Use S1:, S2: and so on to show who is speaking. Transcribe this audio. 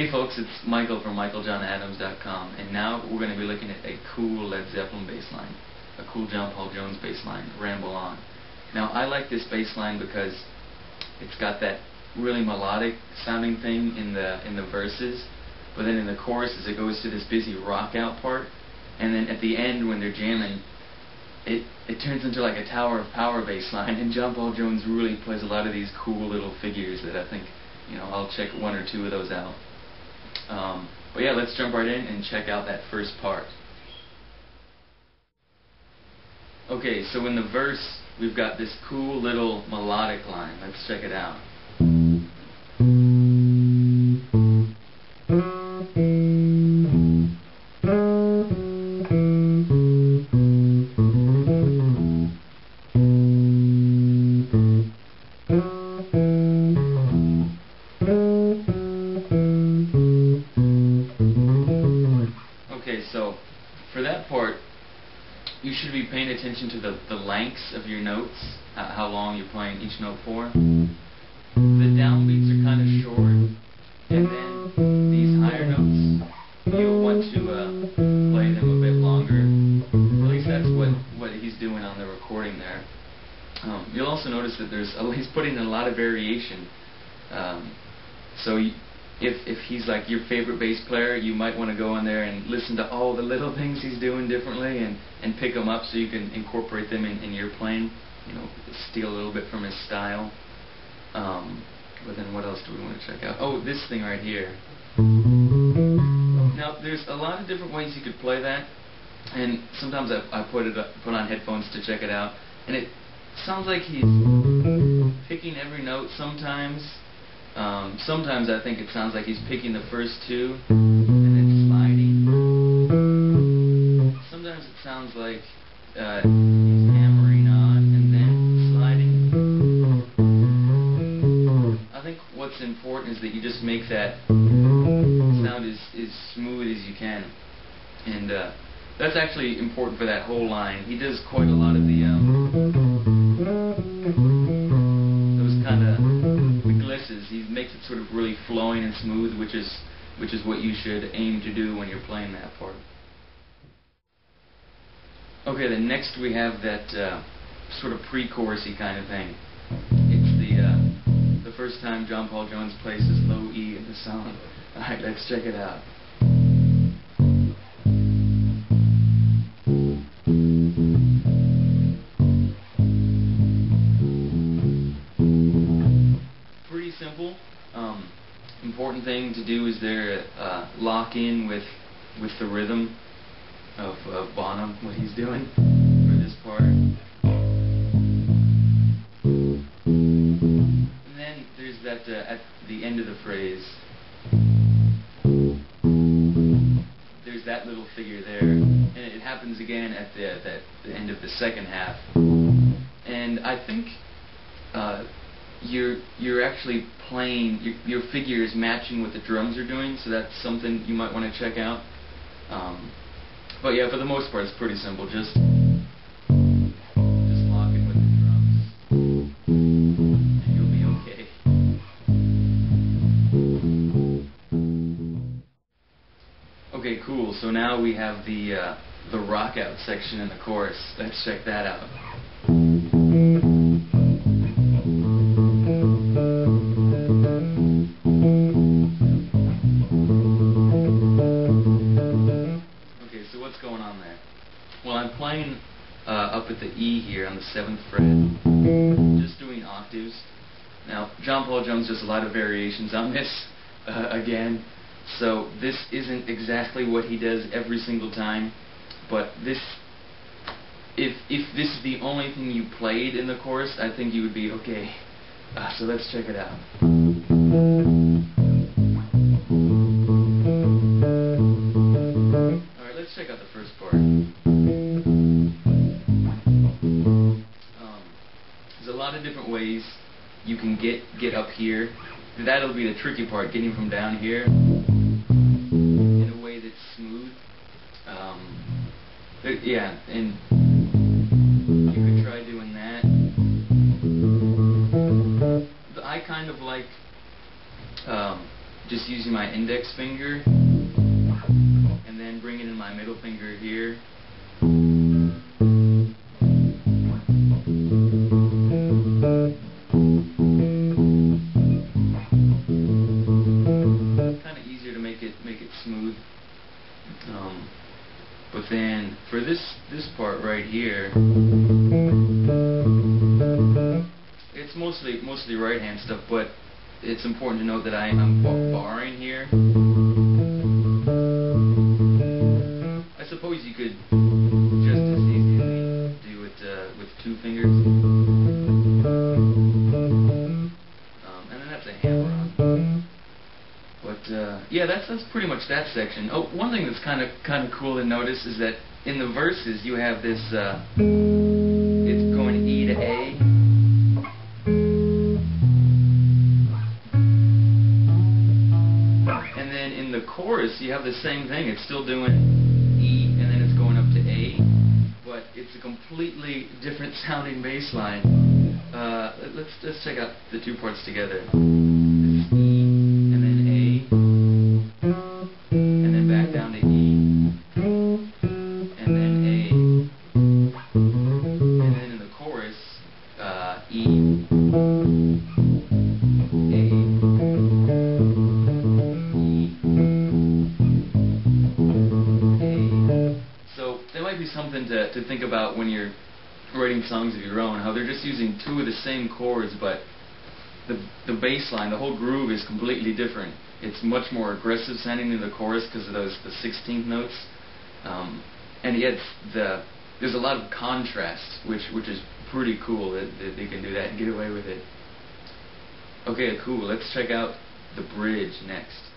S1: Hey folks, it's Michael from MichaelJohnAdams.com, and now we're going to be looking at a cool Led Zeppelin bass line, a cool John Paul Jones bass line, Ramble On. Now I like this bass line because it's got that really melodic sounding thing in the verses, but then in the choruses it goes to this busy rock out part, and then at the end when they're jamming, it turns into like a Tower of Power bass line, and John Paul Jones really plays a lot of these cool little figures that I think, I'll check one or two of those out. But yeah, let's jump right in and check out that first part. Okay, so in the verse, we've got this cool little melodic line. Let's check it out. Okay, so for that part, you should be paying attention to the lengths of your notes, how long you're playing each note for. The downbeats are kind of short, and then these higher notes, you'll want to play them a bit longer. At least that's what he's doing on the recording there. You'll also notice that he's putting in a lot of variation. If he's like your favorite bass player, you might want to go in there and listen to all the little things he's doing differently and pick them up so you can incorporate them in your playing. Steal a little bit from his style. But then what else do we want to check out? Oh, this thing right here. Now, there's a lot of different ways you could play that, and sometimes I put on headphones to check it out, and it sounds like he's picking every note sometimes. Sometimes I think it sounds like he's picking the first two and then sliding. Sometimes it sounds like he's hammering on and then sliding. I think what's important is that you just make that sound as smooth as you can. And that's actually important for that whole line. He does quite a lot of those kind of glisses. He makes it sort of really flowing and smooth, which is what you should aim to do when you're playing that part. Okay, then next we have that sort of pre-chorusy kind of thing. It's the first time John Paul Jones plays his low E in the song. Alright, let's check it out. Pretty simple. Important thing to do is there lock in with the rhythm of Bonham, what he's doing for this part. And then there's that at the end of the phrase, there's that little figure there, and it happens again at the end of the second half. And I think you're actually playing, your figure is matching what the drums are doing, so that's something you might want to check out. But yeah, for the most part, it's pretty simple. Just lock in with the drums, and you'll be okay. Okay, cool. So now we have the rock out section in the chorus. Let's check that out. What's going on there? Well, I'm playing up at the E here on the 7th fret, just doing octaves. Now, John Paul Jones does a lot of variations on this, again, so this isn't exactly what he does every single time, but if this is the only thing you played in the chorus, I think you would be okay. So let's check it out. Let's check out the first part. There's a lot of different ways you can get up here. That'll be the tricky part, getting from down here in a way that's smooth. Yeah, and you could try doing that. I kind of like just using my index finger and then bringing in my middle finger here. Kind of easier to make it smooth. But then for this part right here, it's mostly right hand stuff, but it's important to note that I'm barring here. I suppose you could just as easily do it with two fingers. And then that's a hammer on. But yeah, that's pretty much that section. Oh, one thing that's kind of cool to notice is that in the verses you have this. It's going E to A. And then in the chorus you have the same thing. It's still doing E and then it's going up to A, but it's a completely different sounding bass line. Let's check out the two parts together. This is E and then A, and then back down to E, and then A, and then in the chorus, E, A, So there might be something to think about when you're writing songs of your own, how they're just using two of the same chords, but the bass line, the whole groove is completely different. It's much more aggressive sounding in the chorus because of the 16th notes, and yet there's a lot of contrast, which is pretty cool that they can do that and get away with it. Okay, cool. Let's check out the bridge next.